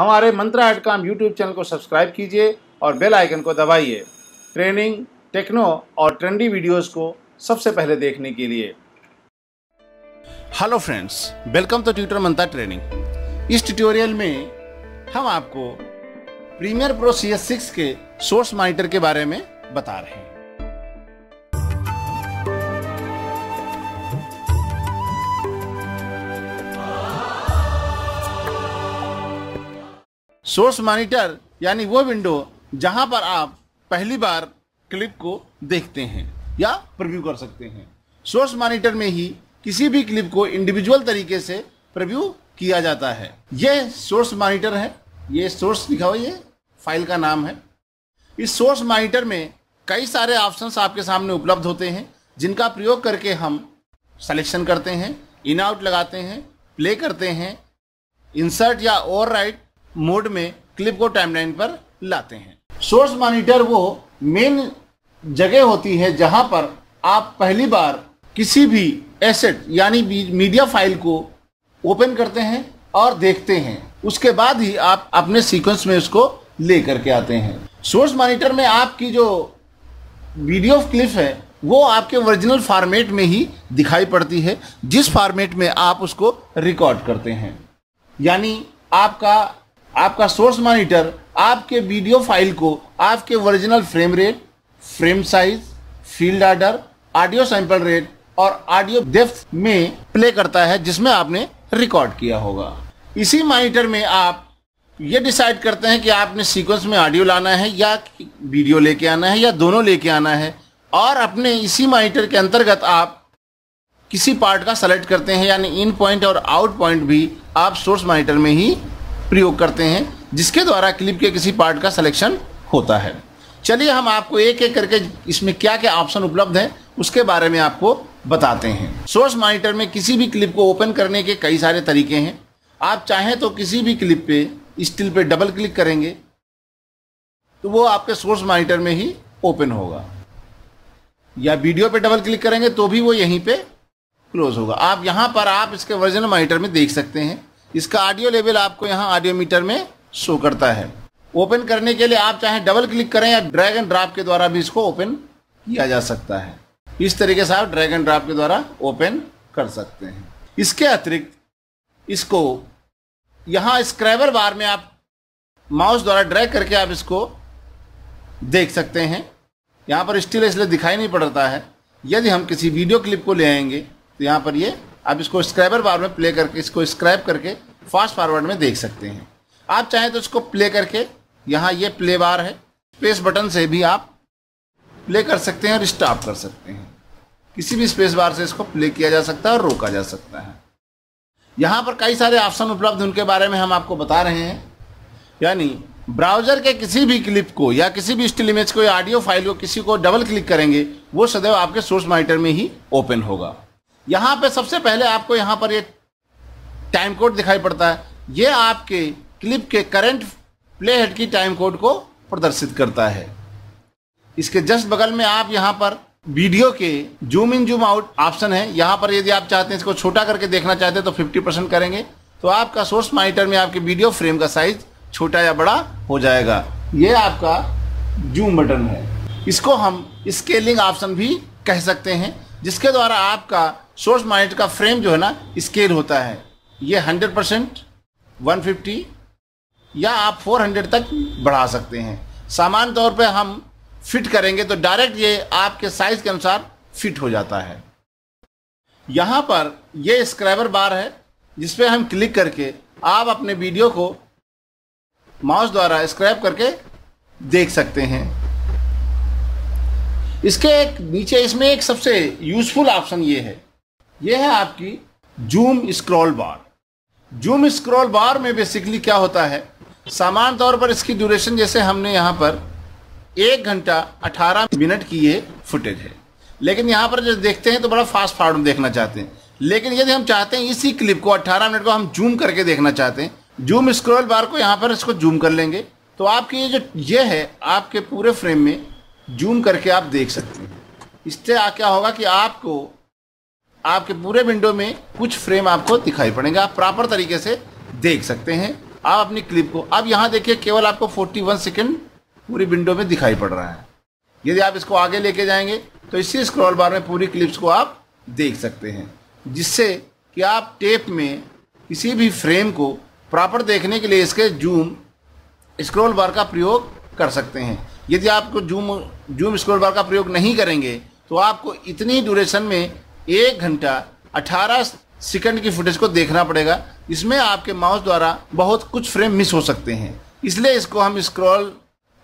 हमारे Mantra Edcom YouTube channel को subscribe कीजिए और बेल आइकन को दबाइए ट्रेनिंग, टेक्नो और ट्रेंडी वीडियोस को सबसे पहले देखने के लिए। Hello friends, welcome to tutor Mantra training. इस ट्यूटोरियल में हम आपको प्रीमियर प्रो CS6 के सोर्स मॉनिटर के बारे में बता रहे हैं। सोर्स मॉनिटर यानी वो विंडो जहां पर आप पहली बार क्लिप को देखते हैं या प्रीव्यू कर सकते हैं। सोर्स मॉनिटर में ही किसी भी क्लिप को इंडिविजुअल तरीके से प्रीव्यू किया जाता है। यह सोर्स मॉनिटर है, ये सोर्स लिखा हुआ ये फाइल का नाम है। इस सोर्स मॉनिटर में कई सारे ऑप्शंस आपके सामने उपलब्ध होते हैं जिनका प्रयोग करके हम सिलेक्शन करते हैं, इन आउट लगाते हैं, प्ले करते हैं, इंसर्ट या ओवरराइट मोड में क्लिप को टाइमलाइन पर लाते हैं। सोर्स मॉनिटर वो मेन जगह होती है जहां पर आप पहली बार किसी भी एसेट यानी मीडिया फाइल को ओपन करते हैं और देखते हैं। उसके बाद ही आप अपने सीक्वेंस में उसको ले करके आते हैं। सोर्स मॉनिटर में आपकी जो वीडियो क्लिप है वो आपके ओरिजिनल फॉर्मेट में ही दिखाई पड़ती है, जिस फॉर्मेट में आप उसको रिकॉर्ड करते हैं। यानी आपका सोर्स मॉनिटर आपके वीडियो फाइल को आपके original frame rate, frame size, field order, audio sample rate और ऑडियो डेप्थ में प्ले करता है जिसमें आपने रिकॉर्ड किया होगा। इसी मॉनिटर में आप ये डिसाइड करते हैं कि आपने सीक्वेंस में ऑडियो लाना है या वीडियो लेके आना है या दोनों लेके आना है, और अपने इसी मॉनिटर के अंतर्गत आप किसी पार्ट का सेलेक्ट करते हैं। यानी इन पॉइंट और आउट पॉइंट भी आप सोर्स मॉनिटर में ही प्रयोग करते हैं, जिसके द्वारा क्लिप के किसी पार्ट का सिलेक्शन होता है। चलिए हम आपको एक एक करके इसमें क्या क्या ऑप्शन उपलब्ध है उसके बारे में आपको बताते हैं। सोर्स मॉनिटर में किसी भी क्लिप को ओपन करने के कई सारे तरीके हैं। आप चाहें तो किसी भी क्लिप पे स्टिल पे डबल क्लिक करेंगे तो वो आपके सोर्स मॉनिटर में ही ओपन होगा, या वीडियो पे डबल क्लिक करेंगे तो भी वो यहीं पे क्लोज होगा। आप यहाँ पर आप इसके ओरिजिनल मॉनिटर में देख सकते हैं। इसका ऑडियो लेवल आपको यहाँ ऑडियो मीटर में शो करता है। ओपन करने के लिए आप चाहे डबल क्लिक करें या ड्रैग एंड ड्रॉप के द्वारा भी इसको ओपन किया जा सकता है। इस तरीके से आप ड्रैग एंड ड्रॉप के द्वारा ओपन कर सकते हैं। इसके अतिरिक्त इसको यहाँ स्क्रैबर बार में आप माउस द्वारा ड्रैग करके आप इसको देख सकते हैं। यहाँ पर स्टिल इसलिए दिखाई नहीं पड़ता है। यदि हम किसी वीडियो क्लिप को ले आएंगे तो यहाँ पर ये आप इसको स्क्रैबर बार में प्ले करके इसको स्क्रैप करके फास्ट फॉरवर्ड में देख सकते हैं। आप चाहें तो इसको प्ले करके यहाँ ये प्ले बार है, स्पेस बटन से भी आप प्ले कर सकते हैं और स्टॉप कर सकते हैं। किसी भी स्पेस बार से इसको प्ले किया जा सकता है और रोका जा सकता है। यहाँ पर कई सारे ऑप्शन उपलब्ध, उनके बारे में हम आपको बता रहे हैं। यानी ब्राउजर के किसी भी क्लिप को या किसी भी स्टिल इमेज को या ऑडियो फाइल को किसी को डबल क्लिक करेंगे वो सदैव आपके सोर्स मॉनिटर में ही ओपन होगा। यहाँ पे सबसे पहले आपको यहाँ पर ये टाइम कोड दिखाई पड़ता है। ये आपके क्लिप के करंट प्ले हेड की टाइम कोड को प्रदर्शित करता है। इसके जस्ट बगल में आप यहाँ पर वीडियो के zoom in zoom out option है। यहाँ पर यदि आप चाहते हैं इसको छोटा करके देखना चाहते हैं तो 50% करेंगे तो आपका सोर्स मॉनिटर में आपके वीडियो फ्रेम का साइज छोटा या बड़ा हो जाएगा। ये आपका जूम बटन है। इसको हम स्केलिंग ऑप्शन भी कह सकते हैं, जिसके द्वारा आपका सोर्स मॉनिटर का फ्रेम जो है ना स्केल होता है। ये 100%, 150 या आप 400 तक बढ़ा सकते हैं। सामान्य तौर पे हम फिट करेंगे तो डायरेक्ट ये आपके साइज के अनुसार फिट हो जाता है। यहाँ पर ये स्क्रैबर बार है जिस पे हम क्लिक करके आप अपने वीडियो को माउस द्वारा स्क्रैप करके देख सकते हैं। इसके एक नीचे इसमें एक सबसे यूजफुल ऑप्शन ये है आपकी जूम स्क्रॉल बार। जूम स्क्रॉल बार में बेसिकली क्या होता है, सामान्य तौर पर इसकी ड्यूरेशन जैसे हमने यहाँ पर 1 घंटा 18 मिनट की ये फुटेज है, लेकिन यहाँ पर जो देखते हैं तो बड़ा फास्ट फॉरवर्ड में देखना चाहते हैं। लेकिन यदि हम चाहते हैं इसी क्लिप को 18 मिनट को हम जूम करके देखना चाहते हैं, जूम स्क्रॉल बार को यहाँ पर इसको जूम कर लेंगे तो आपकी ये है आपके पूरे फ्रेम में जूम करके आप देख सकते हैं। इससे क्या होगा कि आपको आपके पूरे विंडो में कुछ फ्रेम आपको दिखाई पड़ेंगे, आप प्रॉपर तरीके से देख सकते हैं। आप अपनी क्लिप को, अब यहाँ देखिए केवल आपको 41 सेकंड पूरी विंडो में दिखाई पड़ रहा है। यदि आप इसको आगे लेके जाएंगे तो इसी स्क्रॉल बार में पूरी क्लिप्स को आप देख सकते हैं, जिससे कि आप टेप में किसी भी फ्रेम को प्रॉपर देखने के लिए इसके जूम स्क्रॉल बार का प्रयोग कर सकते हैं। यदि आपको जूम स्क्रॉल बार का प्रयोग नहीं करेंगे तो आपको इतनी ड्यूरेशन में 1 घंटा 18 सेकंड की फुटेज को देखना पड़ेगा। इसमें आपके माउस द्वारा बहुत कुछ फ्रेम मिस हो सकते हैं, इसलिए इसको हम स्क्रॉल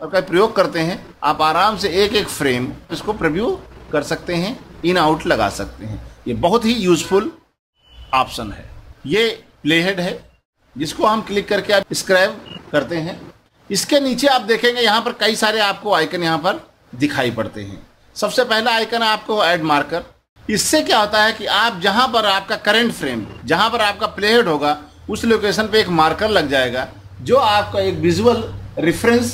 का प्रयोग करते हैं। आप आराम से एक एक फ्रेम इसको प्रीव्यू कर सकते हैं, इन आउट लगा सकते हैं। ये बहुत ही यूजफुल ऑप्शन है। ये प्लेहेड है जिसको हम क्लिक करके आप स्क्रैब करते हैं। इसके नीचे आप देखेंगे यहाँ पर कई सारे आपको आइकन यहाँ पर दिखाई पड़ते हैं। सबसे पहला आइकन है आपको ऐड मार्कर। इससे क्या होता है कि आप जहाँ पर आपका करंट फ्रेम, जहाँ पर आपका प्लेहेड होगा, उस लोकेशन पे एक मार्कर लग जाएगा जो आपका एक विजुअल रेफरेंस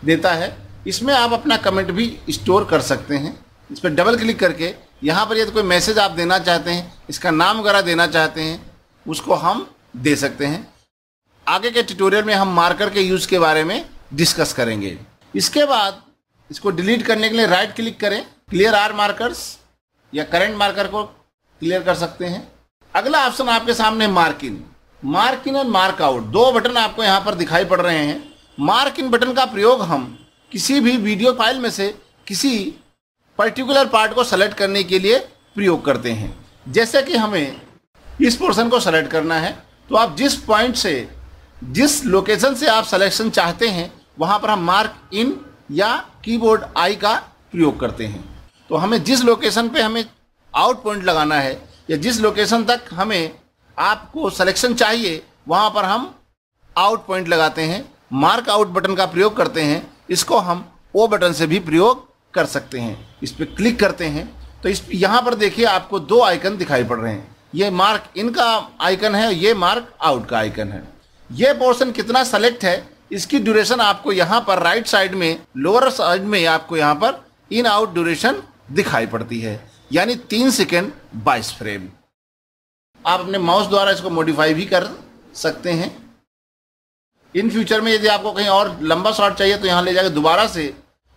देता है। इसमें आप अपना कमेंट भी स्टोर कर सकते हैं। इस पर डबल क्लिक करके यहाँ पर यदि कोई मैसेज आप देना चाहते हैं, इसका नाम वगैरह देना चाहते हैं, उसको हम दे सकते हैं। आगे के ट्यूटोरियल में हम मार्कर के यूज़ के बारे में डिस्कस करेंगे। इसके बाद इसको डिलीट करने के लिए राइट क्लिक करें, क्लियर आर मार्कर्स, या करंट मार्कर को क्लियर कर सकते हैं। अगला ऑप्शन आपके सामने मार्क इन और मार्क आउट, 2 बटन आपको यहाँ पर दिखाई पड़ रहे हैं। मार्क इन बटन का प्रयोग हम किसी भी वीडियो फाइल में से किसी पर्टिकुलर पार्ट को सेलेक्ट करने के लिए प्रयोग करते हैं। जैसे कि हमें इस पोर्शन को सेलेक्ट करना है, तो आप जिस पॉइंट से, जिस लोकेशन से आप सिलेक्शन चाहते हैं, वहाँ पर हम मार्क इन या कीबोर्ड आई का प्रयोग करते हैं। तो हमें जिस लोकेशन पे हमें आउट पॉइंट लगाना है या जिस लोकेशन तक हमें आपको सिलेक्शन चाहिए, वहाँ पर हम आउट पॉइंट लगाते हैं, मार्क आउट बटन का प्रयोग करते हैं। इसको हम ओ बटन से भी प्रयोग कर सकते हैं। इस पर क्लिक करते हैं तो इस यहाँ पर देखिए आपको 2 आइकन दिखाई पड़ रहे हैं। ये मार्क इन का आइकन है, ये मार्क आउट का आइकन है। ये पोर्शन कितना सेलेक्ट है, इसकी ड्यूरेशन आपको यहाँ पर राइट साइड में, लोअर साइड में आपको यहाँ पर इन आउट ड्यूरेशन दिखाई पड़ती है, यानी 3 सेकेंड 22 फ्रेम। आप अपने माउस द्वारा इसको मॉडिफाई भी कर सकते हैं। इन फ्यूचर में यदि आपको कहीं और लंबा शॉट चाहिए तो यहाँ ले जाकर दोबारा से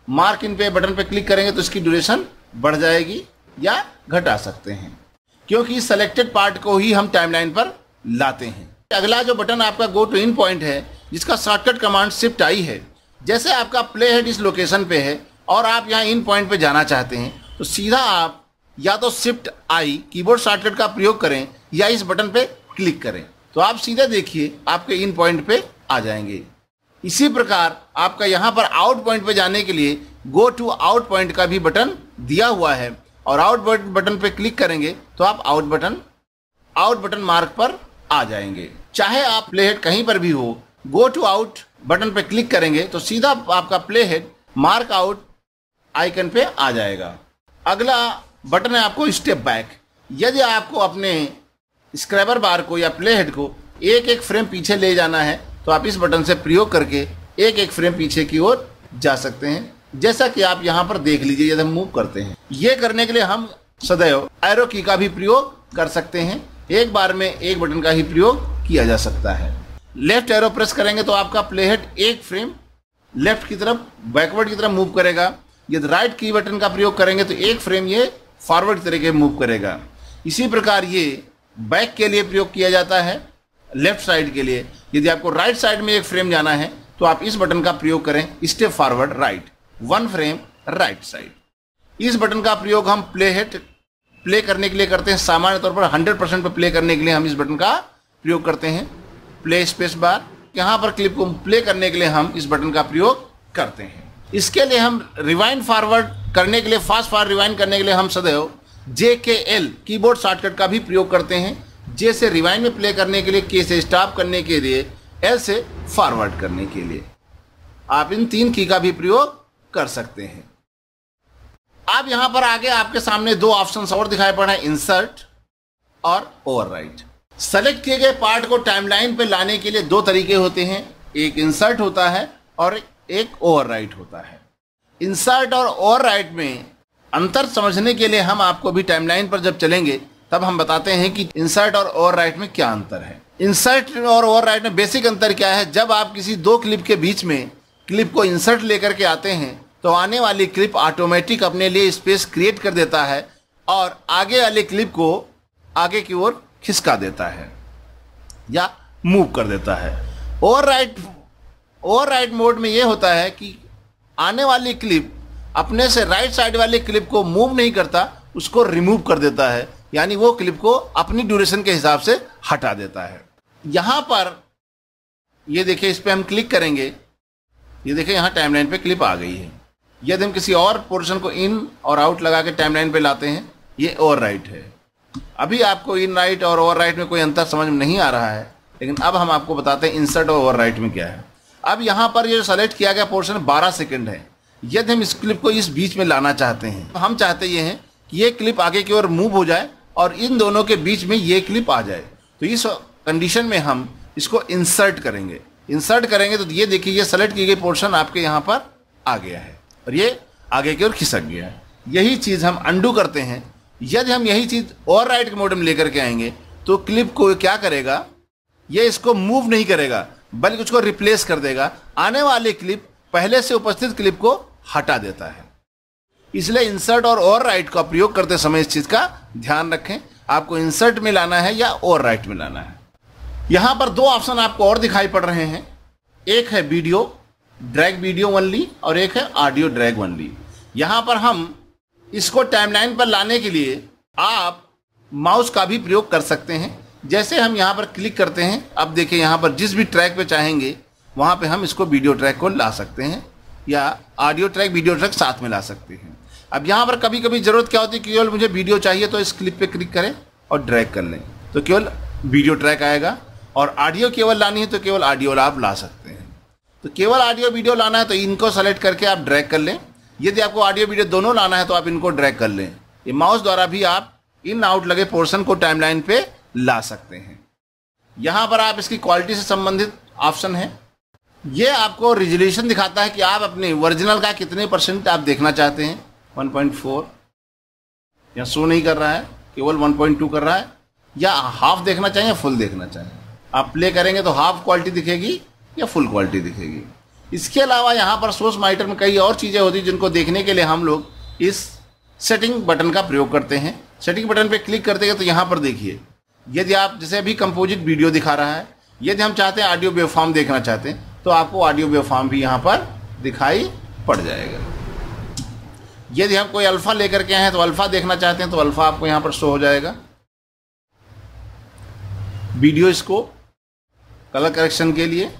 मार्क इन पे बटन पे क्लिक करेंगे तो इसकी ड्यूरेशन बढ़ जाएगी या घटा सकते हैं, क्योंकि सेलेक्टेड पार्ट को ही हम टाइमलाइन पर लाते हैं। अगला जो बटन आपका गो टू इन पॉइंट है, जिसका शॉर्टकट कमांड शिफ्ट आई है। जैसे आपका प्ले हेड इस लोकेशन पे है और आप यहाँ इन पॉइंट पे जाना चाहते हैं, तो सीधा आप या तो शिफ्ट आई कीबोर्ड शॉर्टकट का प्रयोग करें या इस बटन पे क्लिक करें, तो आप सीधा देखिए आपके इन पॉइंट पे आ जाएंगे। इसी प्रकार आपका यहाँ पर आउट पॉइंट पे जाने के लिए गो टू आउट पॉइंट का भी बटन दिया हुआ है, और आउट बटन पे क्लिक करेंगे तो आप आउट बटन मार्क पर आ जाएंगे। चाहे आप प्ले हेड कहीं पर भी हो, गो टू आउट बटन पे क्लिक करेंगे तो सीधा आपका play head mark out icon पे आ जाएगा। अगला बटन है आपको स्टेप बैक। यदि आपको अपने स्क्रैबर बार को या प्ले हेड को एक एक फ्रेम पीछे ले जाना है, तो आप इस बटन से प्रयोग करके एक एक फ्रेम पीछे की ओर जा सकते हैं, जैसा कि आप यहाँ पर देख लीजिए। यदि हम मूव करते हैं, ये करने के लिए हम सदैव एरो की का भी प्रयोग कर सकते हैं। एक बार में एक बटन का ही प्रयोग किया जा सकता है। लेफ्ट एरो प्रेस करेंगे तो आपका प्ले हेड एक फ्रेम लेफ्ट की तरफ, बैकवर्ड की तरफ मूव करेगा। यदि राइट की बटन का प्रयोग करेंगे तो एक फ्रेम ये फॉरवर्ड की तरीके मूव करेगा। इसी प्रकार ये बैक के लिए प्रयोग किया जाता है, लेफ्ट साइड के लिए। यदि आपको राइट साइड में एक फ्रेम जाना है तो आप इस बटन का प्रयोग करें, step forward right, 1 frame right side. इस बटन का प्रयोग हम प्ले करने के लिए करते हैं। सामान्य तौर पर 100% पर प्ले करने के लिए हम इस बटन का प्रयोग करते हैं। प्ले स्पेस बार, यहाँ पर क्लिप को प्ले करने के लिए हम इस बटन का प्रयोग करते हैं। इसके लिए हम रिवाइंड फॉरवर्ड करने के लिए, फास्ट फॉरवर्ड रिवाइंड करने के लिए हम सदैव JKL कीबोर्ड शॉर्टकट का भी प्रयोग करते हैं। J से रिवाइंड में प्ले करने के लिए, K से स्टॉप करने के लिए, L से फॉरवर्ड करने के लिए। आप इन 3 की का भी प्रयोग कर सकते हैं। अब यहाँ पर आगे आपके सामने 2 ऑप्शंस और दिखाई पड़ रहे हैं, इंसर्ट और ओवरराइट। सेलेक्ट किए गए पार्ट को टाइमलाइन पे लाने के लिए 2 तरीके होते हैं, एक इंसर्ट होता है और एक ओवरराइट होता है। इंसर्ट और ओवरराइट में अंतर समझने के लिए हम आपको भी टाइमलाइन पर जब चलेंगे तब हम बताते हैं कि इंसर्ट और ओवरराइट में क्या अंतर है। इंसर्ट और ओवरराइट में बेसिक अंतर क्या है? जब आप किसी दो क्लिप के बीच में क्लिप को इंसर्ट लेकर के आते हैं तो आने वाली क्लिप ऑटोमेटिक अपने लिए स्पेस क्रिएट कर देता है और आगे वाले क्लिप को आगे की ओर खिसका देता है या मूव कर देता है। ओवरराइट मोड में ये होता है कि आने वाली क्लिप अपने से राइट साइड वाले क्लिप को मूव नहीं करता, उसको रिमूव कर देता है, यानी वो क्लिप को अपनी ड्यूरेशन के हिसाब से हटा देता है। यहाँ पर ये देखिए, इस पर हम क्लिक करेंगे, ये देखिए यहाँ टाइमलाइन पे क्लिप आ गई है। यदि हम किसी और पोर्शन को इन और आउट लगा के टाइमलाइन पे लाते हैं, ये ओवरराइट है। अभी आपको इन राइट और ओवरराइट में कोई अंतर समझ में नहीं आ रहा है, लेकिन अब हम आपको बताते हैं इंसर्ट और ओवरराइट में क्या है। अब यहाँ पर ये सेलेक्ट किया गया पोर्शन 12 सेकंड है। यदि हम इस क्लिप को इस बीच में लाना चाहते हैं तो हम चाहते ये हैं कि ये क्लिप आगे की ओर मूव हो जाए और इन दोनों के बीच में ये क्लिप आ जाए। तो इस कंडीशन में हम इसको इंसर्ट करेंगे। तो ये देखिए, ये सेलेक्ट की गई पोर्शन आपके यहाँ पर आ गया है और ये आगे की ओर खिसक गया है। यही चीज़ हम अंडू करते हैं। यदि हम यही चीज़ ओवरराइट के मोड में लेकर के आएंगे तो क्लिप को क्या करेगा, ये इसको मूव नहीं करेगा बल्कि उसको रिप्लेस कर देगा। आने वाली क्लिप पहले से उपस्थित क्लिप को हटा देता है। इसलिए इंसर्ट और ओवरराइट का प्रयोग करते समय इस चीज़ का ध्यान रखें, आपको इंसर्ट में लाना है या ओवरराइट में लाना है। यहाँ पर दो ऑप्शन आपको और दिखाई पड़ रहे हैं, एक है वीडियो ड्रैग वीडियो ओनली और एक है ऑडियो ड्रैग ओनली। यहाँ पर हम इसको टाइमलाइन पर लाने के लिए आप माउस का भी प्रयोग कर सकते हैं। जैसे हम यहाँ पर क्लिक करते हैं, अब देखिए यहाँ पर जिस भी ट्रैक पे चाहेंगे वहाँ पे हम इसको वीडियो ट्रैक को ला सकते हैं या ऑडियो ट्रैक वीडियो ट्रैक साथ में ला सकते हैं। अब यहाँ पर कभी कभी ज़रूरत क्या होती है, केवल मुझे वीडियो चाहिए तो इस क्लिप पे क्लिक करें और ड्रैग कर लें तो केवल वीडियो ट्रैक आएगा, और ऑडियो केवल लानी है तो केवल ऑडियो आप ला सकते हैं। तो केवल ऑडियो वीडियो लाना है तो इनको सेलेक्ट करके आप ड्रैग कर लें। यदि आपको ऑडियो वीडियो दोनों लाना है तो आप इनको ड्रैग कर लें। ये माउस द्वारा भी आप इन आउट लगे पोर्शन को टाइमलाइन पे ला सकते हैं। यहाँ पर आप इसकी क्वालिटी से संबंधित ऑप्शन है। ये आपको रिजोल्यूशन दिखाता है कि आप अपने ओरिजिनल का कितने % आप देखना चाहते हैं। 1.4 या शो नहीं कर रहा है, केवल 1.2 कर रहा है, या हाफ देखना चाहिए या फुल देखना चाहिए। आप प्ले करेंगे तो हाफ क्वालिटी दिखेगी या फुल क्वालिटी दिखेगी। इसके अलावा यहाँ पर सोर्स मॉनिटर में कई और चीज़ें होती हैं जिनको देखने के लिए हम लोग इस सेटिंग बटन का प्रयोग करते हैं। सेटिंग बटन पे क्लिक करते हैं तो यहाँ पर देखिए, यदि आप जैसे अभी कंपोजिट वीडियो दिखा रहा है, यदि हम चाहते हैं ऑडियो वेवफॉर्म देखना चाहते हैं तो आपको ऑडियो वेवफॉर्म भी यहाँ पर दिखाई पड़ जाएगा। यदि हम कोई अल्फ़ा लेकर के आए हैं तो अल्फ़ा देखना चाहते हैं तो अल्फ़ा आपको यहाँ पर शो हो जाएगा। वीडियो स्कोप कलर करेक्शन के लिए,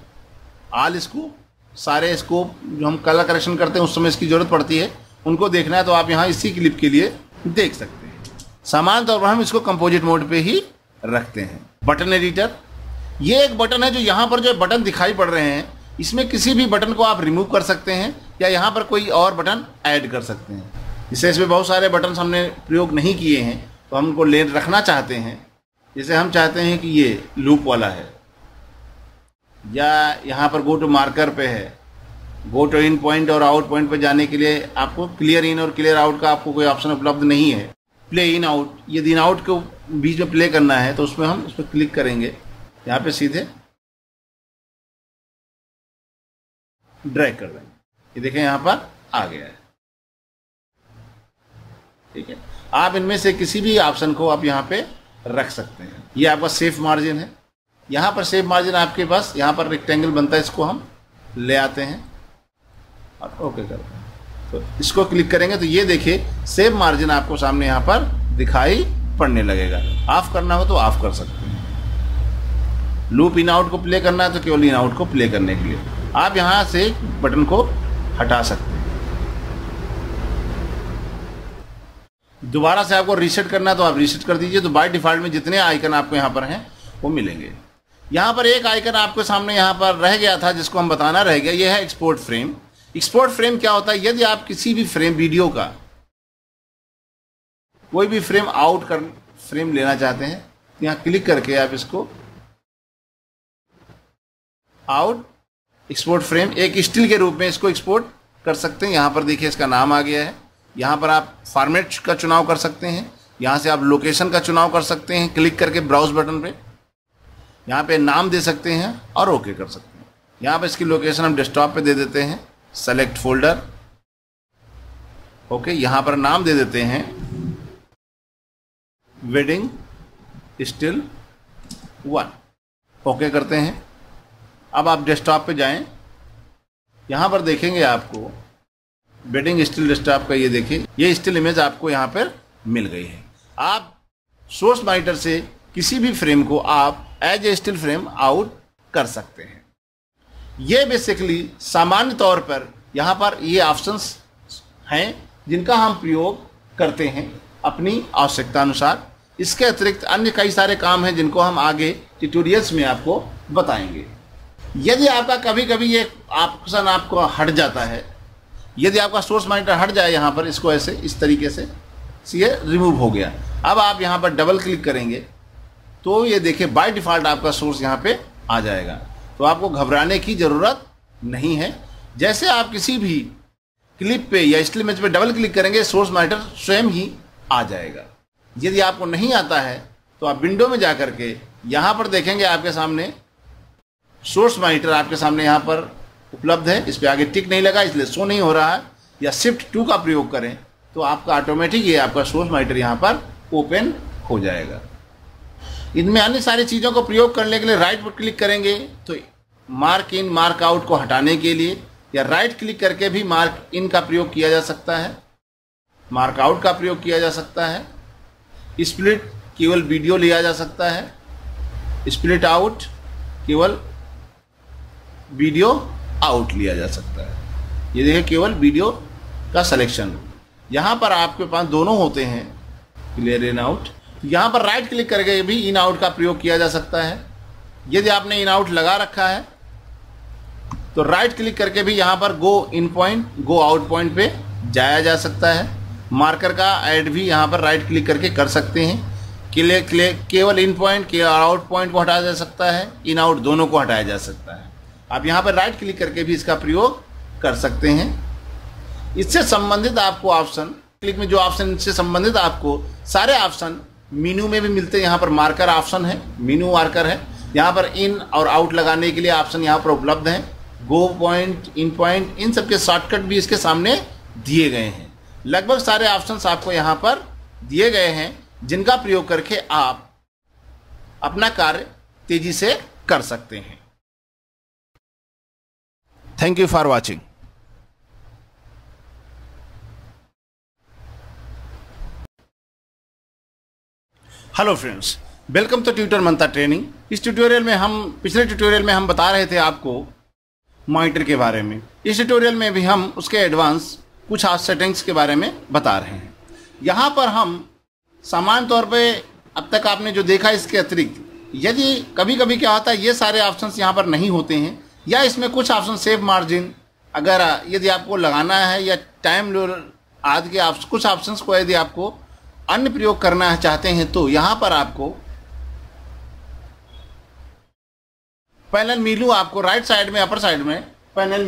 ऑल स्कोप सारे स्कोप जो हम कलर करेक्शन करते हैं उस समय इसकी ज़रूरत पड़ती है, उनको देखना है तो आप यहाँ इसी क्लिप के लिए देख सकते हैं। सामान्य तौर पर हम इसको कंपोजिट मोड पे ही रखते हैं। बटन एडिटर, ये एक बटन है जो यहाँ पर जो बटन दिखाई पड़ रहे हैं, इसमें किसी भी बटन को आप रिमूव कर सकते हैं या यहाँ पर कोई और बटन ऐड कर सकते हैं। जैसे इसमें बहुत सारे बटन हमने प्रयोग नहीं किए हैं तो हम उनको ले रखना चाहते हैं। जैसे हम चाहते हैं कि ये लूप वाला है, या यहाँ पर गो टू मार्कर पे है, गो टू इन पॉइंट और आउट पॉइंट पे जाने के लिए आपको क्लियर इन और क्लियर आउट का आपको कोई ऑप्शन उपलब्ध नहीं है। प्ले इन आउट, यदि इन आउट को बीच में प्ले करना है तो उसमें हम उस पर क्लिक करेंगे, यहाँ पे सीधे ड्रैग कर देंगे, ये देखें यहाँ पर आ गया है। ठीक है, आप इनमें से किसी भी ऑप्शन को आप यहाँ पे रख सकते हैं। ये आपका सेफ मार्जिन है, यहाँ पर सेफ मार्जिन आपके पास यहाँ पर रेक्टेंगल बनता है, इसको हम ले आते हैं और ओके करते हैं। तो इसको क्लिक करेंगे तो ये देखिए सेव मार्जिन आपको सामने यहाँ पर दिखाई पड़ने लगेगा। ऑफ करना हो तो ऑफ कर सकते हैं। लूप इन आउट को प्ले करना है तो केवल इन आउट को प्ले करने के लिए आप यहाँ से बटन को हटा सकते हैं। दोबारा से आपको रीसेट करना है तो आप रीसेट कर दीजिए। तो बाय डिफॉल्ट में जितने आइकन आपको यहाँ पर हैं वो मिलेंगे। यहाँ पर एक आइकन आपके सामने यहाँ पर रह गया था जिसको हम बताना रह गया, ये है एक्सपोर्ट फ्रेम। एक्सपोर्ट फ्रेम क्या होता है, यदि आप किसी भी फ्रेम वीडियो का कोई भी फ्रेम आउट कर फ्रेम लेना चाहते हैं तो यहाँ क्लिक करके आप इसको आउट एक्सपोर्ट फ्रेम एक स्टिल के रूप में इसको एक्सपोर्ट कर सकते हैं। यहाँ पर देखिए इसका नाम आ गया है। यहाँ पर आप फॉर्मेट का चुनाव कर सकते हैं, यहाँ से आप लोकेशन का चुनाव कर सकते हैं क्लिक करके ब्राउज बटन पे। यहाँ पे नाम दे सकते हैं और ओके कर सकते हैं। यहाँ पे इसकी लोकेशन हम डेस्कटॉप पे दे देते हैं, सेलेक्ट फोल्डर, ओके। यहाँ पर नाम दे देते हैं वेडिंग स्टिल 1, ओके करते हैं। अब आप डेस्कटॉप पे जाएं, यहाँ पर देखेंगे आपको वेडिंग स्टिल डेस्कटॉप का, ये देखिए ये स्टिल इमेज आपको यहाँ पर मिल गई है। आप सोर्स मॉनिटर से किसी भी फ्रेम को आप as a still frame out कर सकते हैं। ये बेसिकली सामान्य तौर पर यहाँ पर ये ऑप्शंस हैं जिनका हम प्रयोग करते हैं अपनी आवश्यकता अनुसार। इसके अतिरिक्त अन्य कई सारे काम हैं जिनको हम आगे ट्यूटोरियल्स में आपको बताएंगे। यदि आपका कभी कभी ये ऑप्शन आपको हट जाता है, यदि आपका सोर्स मॉनिटर हट जाए यहाँ पर, इसको ऐसे इस तरीके से ये रिमूव हो गया। अब आप यहाँ पर डबल क्लिक करेंगे तो ये देखिए बाय डिफ़ॉल्ट आपका सोर्स यहाँ पे आ जाएगा। तो आपको घबराने की ज़रूरत नहीं है। जैसे आप किसी भी क्लिप पे या स्टिल इमेज पे डबल क्लिक करेंगे, सोर्स मॉनिटर स्वयं ही आ जाएगा। यदि आपको नहीं आता है तो आप विंडो में जा करके यहाँ पर देखेंगे आपके सामने सोर्स मॉनिटर आपके सामने यहाँ पर उपलब्ध है। इस पर आगे टिक नहीं लगा इसलिए शो नहीं हो रहा है, या शिफ्ट 2 का प्रयोग करें तो आपका ऑटोमेटिक ये आपका सोर्स मॉनिटर यहाँ पर ओपन हो जाएगा। इनमें अन्य सारी चीज़ों को प्रयोग करने के लिए राइट पर क्लिक करेंगे तो मार्क इन मार्क आउट को हटाने के लिए, या राइट क्लिक करके भी मार्क इन का प्रयोग किया जा सकता है, मार्क आउट का प्रयोग किया जा सकता है। स्प्लिट केवल वीडियो लिया जा सकता है, स्प्लिट आउट केवल वीडियो आउट लिया जा सकता है। ये देखिए केवल वीडियो का सिलेक्शन। यहाँ पर आपके पास दोनों होते हैं, क्लियर इन आउट। यहाँ पर राइट क्लिक करके भी इन आउट का प्रयोग किया जा सकता है। यदि आपने इन आउट लगा रखा है तो राइट क्लिक करके भी यहाँ पर गो इन पॉइंट गो आउट पॉइंट पे जाया जा सकता है। मार्कर का ऐड भी यहाँ पर राइट क्लिक करके कर सकते हैं। केवल इन पॉइंट केवल आउट पॉइंट को हटाया जा सकता है, इन आउट दोनों को हटाया जा सकता है। आप यहाँ पर राइट क्लिक करके भी इसका प्रयोग कर सकते हैं। इससे संबंधित आपको ऑप्शन, क्लिक में जो ऑप्शन से संबंधित आपको सारे ऑप्शन मेनू में भी मिलते हैं। यहाँ पर मार्कर ऑप्शन है, मेनू मार्कर है। यहाँ पर इन और आउट लगाने के लिए ऑप्शन यहाँ पर उपलब्ध हैं। गो पॉइंट, इन पॉइंट, इन सबके शॉर्टकट भी इसके सामने दिए गए हैं। लगभग सारे ऑप्शंस आपको यहाँ पर दिए गए हैं जिनका प्रयोग करके आप अपना कार्य तेजी से कर सकते हैं। Thank you for watching. Hello friends, welcome to Tutor Manta training. इस ट्यूटोरियल में पिछले ट्यूटोरियल में हम बता रहे थे आपको मॉनिटर के बारे में। इस ट्यूटोरियल में भी हम उसके एडवांस कुछ सेटिंग्स के बारे में बता रहे हैं। यहाँ पर हम सामान्य तौर पे अब तक आपने जो देखा इसके अतिरिक्त यदि कभी कभी क्या होता है ये सारे ऑप्शंस यहाँ पर नहीं होते हैं, या इसमें कुछ ऑप्शन सेव मार्जिन अगर यदि आपको लगाना है, या टाइम आदि के कुछ ऑप्शंस को यदि आपको अन्य प्रयोग करना चाहते हैं तो यहाँ पर आपको पैनल मेनू आपको राइट साइड में अपर साइड में पैनल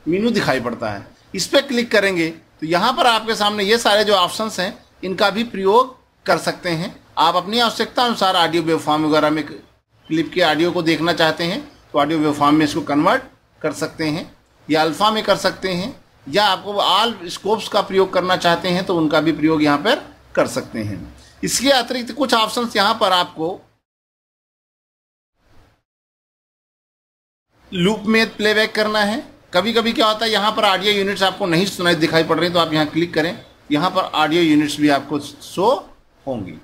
मेनू दिखाई पड़ता है। इस पर क्लिक करेंगे तो यहाँ पर आपके सामने ये सारे जो ऑप्शंस हैं इनका भी प्रयोग कर सकते हैं। आप अपनी आवश्यकता अनुसार ऑडियो वेवफॉर्म वगैरह में क्लिप के ऑडियो को देखना चाहते हैं तो ऑडियो वेवफॉर्म में इसको कन्वर्ट कर सकते हैं, या अल्फा में कर सकते हैं, या आपको ऑल स्कोप्स का प्रयोग करना चाहते हैं तो उनका भी प्रयोग यहाँ पर कर सकते हैं। इसके अतिरिक्त कुछ ऑप्शंस यहाँ पर आपको लूप में प्लेबैक करना है। कभी कभी क्या होता है यहाँ पर ऑडियो यूनिट्स आपको नहीं सुनाई दिखाई पड़ रही तो आप यहाँ क्लिक करें, यहाँ पर ऑडियो यूनिट्स भी आपको शो होंगी।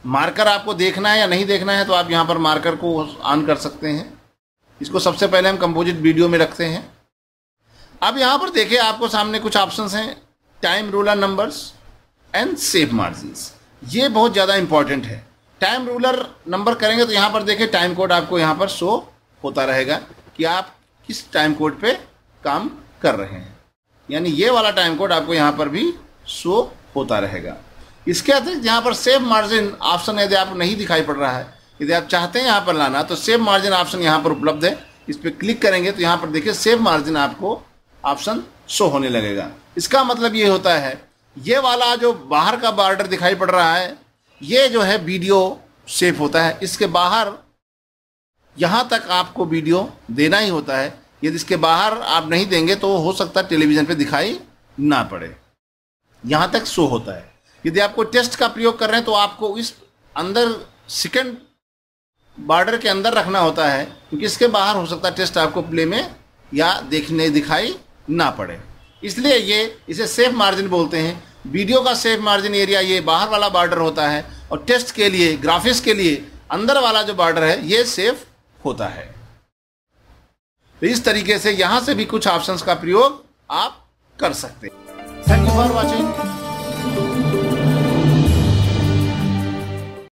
मार्कर आपको देखना है या नहीं देखना है तो आप यहाँ पर मार्कर को ऑन कर सकते हैं। इसको सबसे पहले हम कंपोजिट वीडियो में रखते हैं। अब यहाँ पर देखिए आपको सामने कुछ ऑप्शंस हैं, time ruler numbers and save margins. ये बहुत ज़्यादा इंपॉर्टेंट है। टाइम रूलर नंबर करेंगे तो यहाँ पर देखिए टाइम कोड आपको यहाँ पर शो होता रहेगा कि आप किस टाइम कोड पे काम कर रहे हैं, यानी ये वाला टाइम कोड आपको यहाँ पर भी शो होता रहेगा। इसके अतिरिक्त यहाँ पर सेव मार्जिन ऑप्शन यदि आपको नहीं दिखाई पड़ रहा है, यदि आप चाहते हैं यहाँ पर लाना तो सेव मार्जिन ऑप्शन यहाँ पर उपलब्ध है। इस पर क्लिक करेंगे तो यहाँ पर देखिए सेव मार्जिन आपको ऑप्शन शो होने लगेगा। इसका मतलब ये होता है ये वाला जो बाहर का बॉर्डर दिखाई पड़ रहा है ये जो है वीडियो सेफ होता है। इसके बाहर यहाँ तक आपको वीडियो देना ही होता है। यदि इसके बाहर आप नहीं देंगे तो हो सकता है टेलीविज़न पे दिखाई ना पड़े। यहाँ तक शो होता है। यदि आपको टेस्ट का प्रयोग कर रहे हैं तो आपको इस अंदर सेकंड बॉर्डर के अंदर रखना होता है, क्योंकि इसके बाहर हो सकता है टेस्ट आपको प्ले में या देखने दिखाई ना पड़े। इसलिए इसे सेफ मार्जिन बोलते हैं। वीडियो का सेफ मार्जिन एरिया ये बाहर वाला बॉर्डर होता है, और टेस्ट के लिए, ग्राफिक्स के लिए अंदर वाला जो बॉर्डर है ये सेफ होता है। तो इस तरीके से यहाँ से भी कुछ ऑप्शंस का प्रयोग आप कर सकते हैं। Thank you for watching.